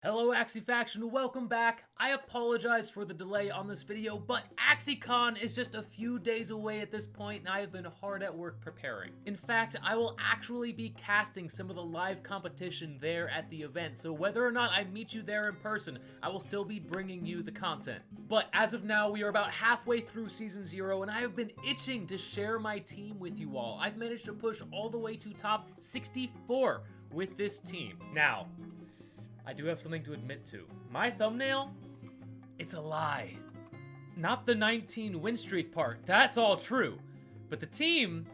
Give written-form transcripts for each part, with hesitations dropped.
Hello Axie Faction, welcome back. I apologize for the delay on this video, but AxieCon is just a few days away at this point, and I have been hard at work preparing. In fact, I will actually be casting some of the live competition there at the event, so whether or not I meet you there in person, I will still be bringing you the content. But as of now, we are about halfway through Season 0, and I have been itching to share my team with you all. I've managed to push all the way to top 64 with this team. Now, I do have something to admit to. My thumbnail, it's a lie. Not the 19 win streak part, that's all true. But the team,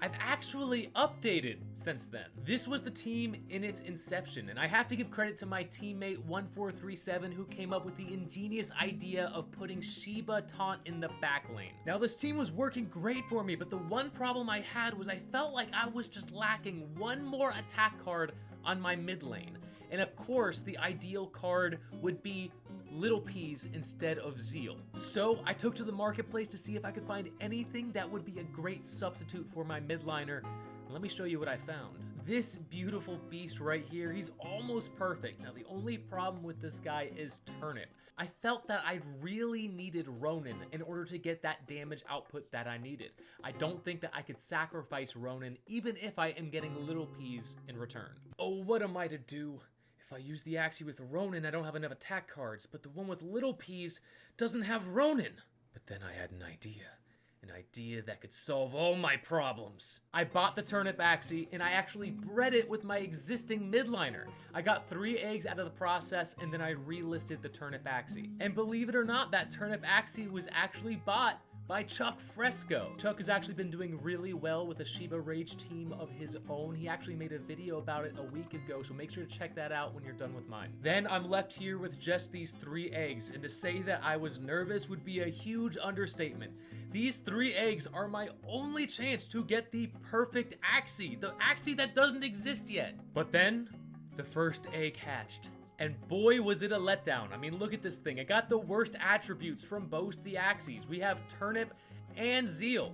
I've actually updated since then. This was the team in its inception, and I have to give credit to my teammate 1437 who came up with the ingenious idea of putting Shiba Taunt in the back lane. Now this team was working great for me, but the one problem I had was I felt like I was just lacking one more attack card on my mid lane. And of course, the ideal card would be Little Peas instead of Zeal. So I took to the marketplace to see if I could find anything that would be a great substitute for my midliner. Let me show you what I found. This beautiful beast right here, he's almost perfect. Now the only problem with this guy is Turnip. I felt that I really needed Ronin in order to get that damage output that I needed. I don't think that I could sacrifice Ronin even if I am getting Little Peas in return. Oh, what am I to do? If I use the Axie with Ronin, I don't have enough attack cards, but the one with Little Peas doesn't have Ronin. But then I had an idea that could solve all my problems. I bought the Turnip Axie, and I actually bred it with my existing midliner. I got 3 eggs out of the process, and then I relisted the Turnip Axie. And believe it or not, that Turnip Axie was actually bought by Chuck Fresco. Chuck has actually been doing really well with a Shiba Rage team of his own. He actually made a video about it a week ago, so make sure to check that out when you're done with mine. Then I'm left here with just these 3 eggs, and to say that I was nervous would be a huge understatement. These 3 eggs are my only chance to get the perfect Axie, the Axie that doesn't exist yet. But then, the first egg hatched. And boy, was it a letdown. I mean, look at this thing. It got the worst attributes from both the Axies. We have Turnip and Zeal.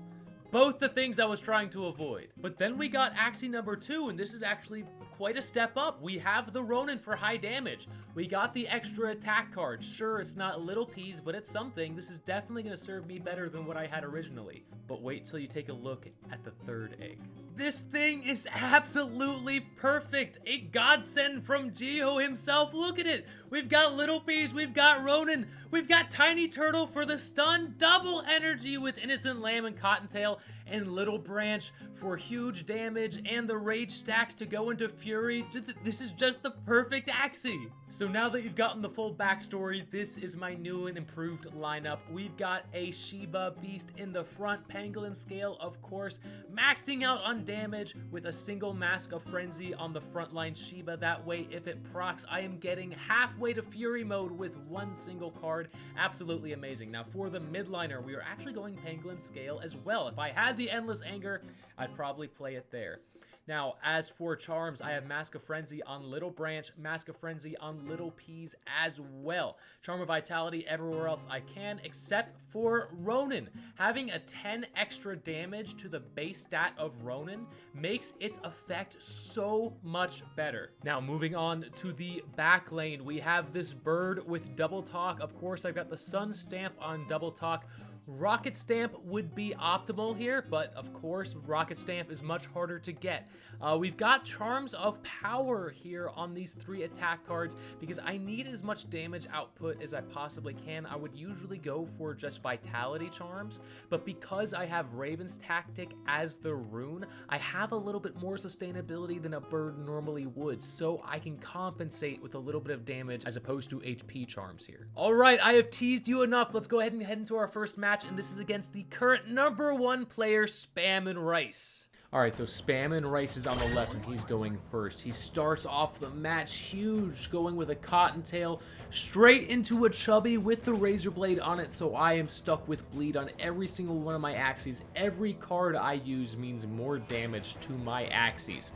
Both the things I was trying to avoid. But then we got Axie number 2, and this is actually quite a step up. We have the Ronin for high damage. We got the extra attack card. Sure, it's not Little Peas, but it's something. This is definitely going to serve me better than what I had originally. But wait till you take a look at the 3rd egg. This thing is absolutely perfect. A godsend from Jiho himself. Look at it. We've got Little Peas, we've got Ronin, we've got Tiny Turtle for the stun, double energy with Innocent Lamb and Cottontail, and Little Branch for huge damage, and the Rage stacks to go into Fury. This is just the perfect Axie. So now that you've gotten the full backstory, this is my new and improved lineup. We've got a Shiba Beast in the front, Pangolin Scale, of course, maxing out on damage with a single Mask of Frenzy on the frontline Shiba. That way, if it procs, I am getting halfway to Fury mode with one single card. Absolutely amazing. Now, for the midliner, we are actually going Pangolin Scale as well. If I had the Endless Anger, I'd probably play it there. Now, as for charms, I have Mask of Frenzy on Little Branch, Mask of Frenzy on Little Peas as well. Charm of Vitality everywhere else I can, except for Ronin. Having a 10 extra damage to the base stat of Ronin makes its effect so much better. Now, moving on to the back lane, we have this bird with Double Talk. Of course, I've got the Sun Stamp on Double Talk. Rocket Stamp would be optimal here, but of course, Rocket Stamp is much harder to get. We've got Charms of Power here on these 3 attack cards because I need as much damage output as I possibly can. I would usually go for just Vitality Charms, but because I have Raven's Tactic as the rune, I have a little bit more sustainability than a bird normally would, so I can compensate with a little bit of damage as opposed to HP Charms here. All right, I have teased you enough. Let's go ahead and head into our first match, and this is against the current #1 player, Spam and Rice. All right, so Spam and Rice is on the left, and he's going first. He starts off the match huge, going with a Cottontail straight into a Chubby with the Razor Blade on it, so I am stuck with Bleed on every single one of my Axies. Every card I use means more damage to my Axies.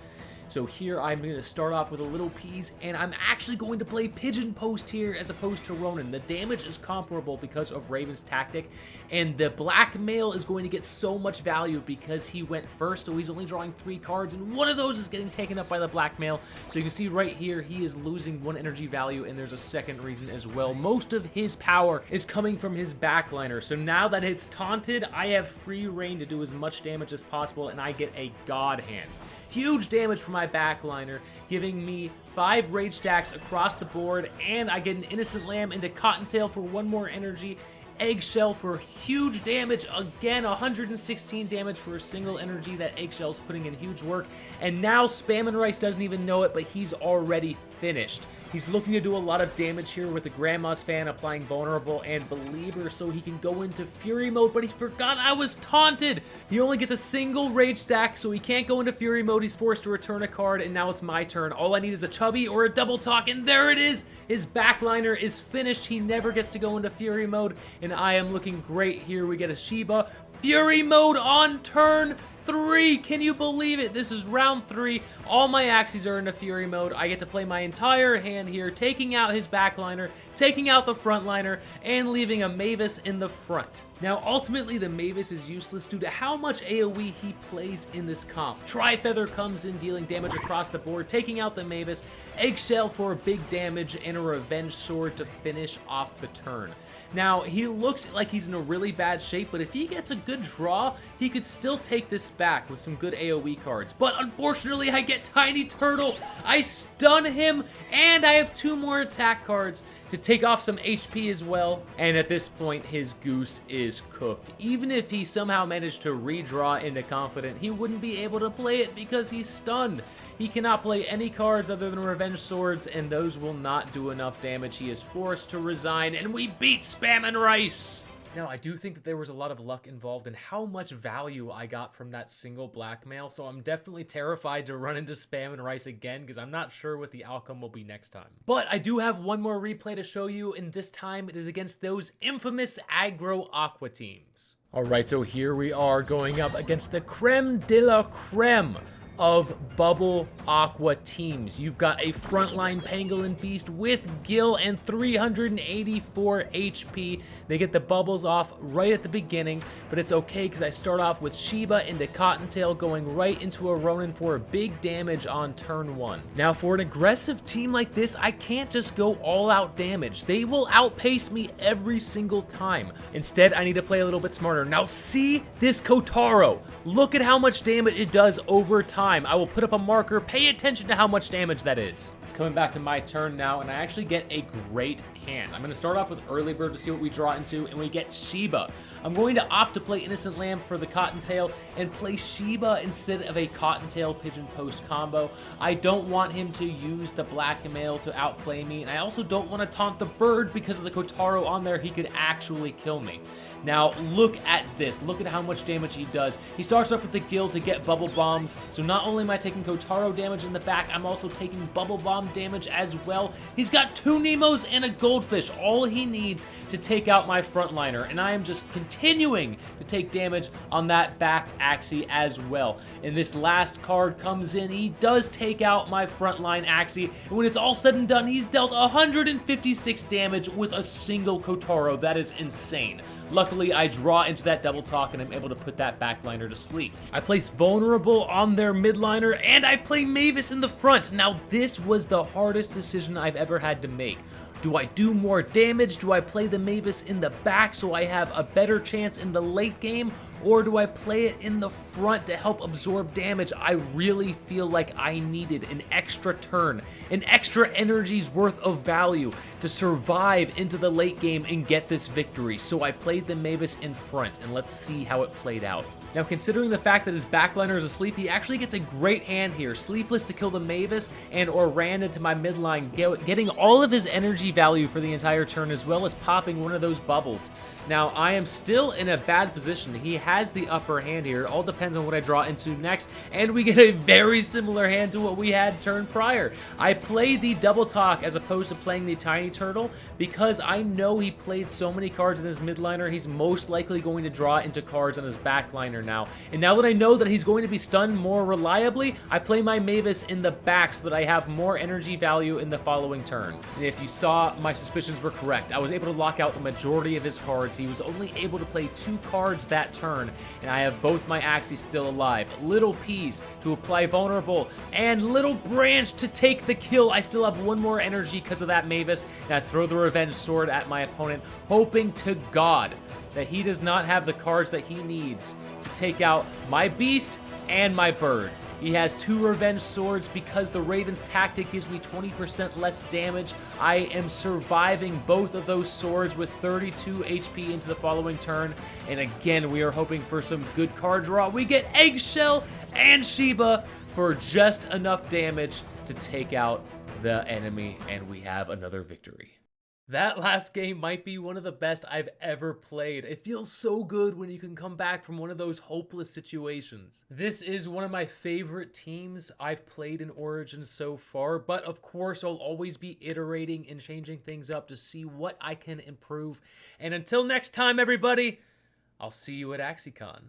So here I'm going to start off with a little piece, and I'm actually going to play Pigeon Post here as opposed to Ronin. The damage is comparable because of Raven's tactic, and the blackmail is going to get so much value because he went first, so he's only drawing 3 cards, and one of those is getting taken up by the blackmail. So you can see right here, he is losing 1 energy value, and there's a second reason as well. Most of his power is coming from his backliner, so now that it's taunted, I have free reign to do as much damage as possible, and I get a God Hand. Huge damage for my backliner, giving me 5 rage stacks across the board, and I get an Innocent Lamb into Cottontail for 1 more energy, Eggshell for huge damage, again 116 damage for a single energy. That Eggshell's putting in huge work, and now Spam and Rice doesn't even know it, but he's already finished. He's looking to do a lot of damage here with the Grandma's Fan applying Vulnerable and Believer so he can go into Fury mode, but he forgot I was taunted! He only gets a single rage stack, so he can't go into Fury mode. He's forced to return a card, and now it's my turn. All I need is a Chubby or a Double Talk, and there it is! His backliner is finished. He never gets to go into Fury mode, and I am looking great here. We get a Shiba. Fury mode on turn 3! Can you believe it? This is round 3. All my Axies are into Fury mode. I get to play my entire hand here, taking out his backliner, taking out the frontliner, and leaving a Mavis in the front. Now, ultimately, the Mavis is useless due to how much AoE he plays in this comp. Tri-Feather comes in, dealing damage across the board, taking out the Mavis, Eggshell for big damage, and a Revenge Sword to finish off the turn. Now, he looks like he's in a really bad shape, but if he gets a good draw, he could still take this back with some good AoE cards. But unfortunately, I get Tiny Turtle, I stun him, and I have 2 more attack cards to take off some HP as well. And at this point, his Goose is cooked. Even if he somehow managed to redraw into Confident, he wouldn't be able to play it because he's stunned. He cannot play any cards other than Revenge Swords, and those will not do enough damage. He is forced to resign, and we beat Spam and Rice! Now, I do think that there was a lot of luck involved in how much value I got from that single blackmail, so I'm definitely terrified to run into Spam and Rice again because I'm not sure what the outcome will be next time. But I do have one more replay to show you, and this time it is against those infamous aggro Aqua teams. Alright, so here we are going up against the creme de la creme of Bubble Aqua teams. You've got a frontline Pangolin Beast with Gil and 384 HP. They get the bubbles off right at the beginning, but it's okay because I start off with Shiba into Cottontail, going right into a Ronin for big damage on turn 1. Now, for an aggressive team like this, I can't just go all out damage. They will outpace me every single time. Instead, I need to play a little bit smarter. Now, see this Kotaro. Look at how much damage it does over time. I will put up a marker. Pay attention to how much damage that is. It's coming back to my turn now, and I actually get a great hand. I'm going to start off with Early Bird to see what we draw into, and we get Shiba. I'm going to opt to play Innocent Lamb for the Cottontail and play Shiba instead of a Cottontail Pigeon Post combo. I don't want him to use the blackmail to outplay me, and I also don't want to taunt the bird because of the Kotaro on there. He could actually kill me. Now, look at this. Look at how much damage he does. He starts off with the Gil to get Bubble Bombs, so not only am I taking Kotaro damage in the back, I'm also taking Bubble Bomb damage as well. He's got 2 Nemos and a Goldfish, all he needs to take out my frontliner, and I am just continuing to take damage on that back Axie as well. And this last card comes in, he does take out my frontline Axie, and when it's all said and done, he's dealt 156 damage with a single Kotaro. That is insane. Luckily, I draw into that double talk, and I'm able to put that backliner to sleep. I place Vulnerable on their midliner, and I play Mavis in the front. Now, this was the hardest decision I've ever had to make. Do I do more damage? Do I play the Mavis in the back so I have a better chance in the late game? Or do I play it in the front to help absorb damage? I really feel like I needed an extra turn, an extra energy's worth of value to survive into the late game and get this victory. So I played the Mavis in front, and let's see how it played out. Now, considering the fact that his backliner is asleep, he actually gets a great hand here. Sleepless to kill the Mavis and Oran into my midline, getting all of his energy value for the entire turn, as well as popping one of those bubbles. Now, I am still in a bad position. He has the upper hand here. It all depends on what I draw into next, and we get a very similar hand to what we had turn prior. I play the double talk as opposed to playing the tiny turtle because I know he played so many cards in his midliner, he's most likely going to draw into cards on his backliner here now. And now that I know that he's going to be stunned more reliably, I play my Mavis in the back so that I have more energy value in the following turn. And if you saw, my suspicions were correct. I was able to lock out the majority of his cards. He was only able to play 2 cards that turn, and I have both my Axies still alive. Little Peas to apply vulnerable, and Little Branch to take the kill. I still have 1 more energy because of that Mavis, and I throw the Revenge Sword at my opponent, hoping to God that he does not have the cards that he needs to take out my Beast and my Bird. He has 2 Revenge Swords. Because the Raven's tactic gives me 20% less damage, I am surviving both of those swords with 32 HP into the following turn. And again, we are hoping for some good card draw. We get Eggshell and Sheba for just enough damage to take out the enemy, and we have another victory. That last game might be one of the best I've ever played. It feels so good when you can come back from one of those hopeless situations. This is one of my favorite teams I've played in Origins so far, but of course I'll always be iterating and changing things up to see what I can improve. And until next time, everybody, I'll see you at AxieCon.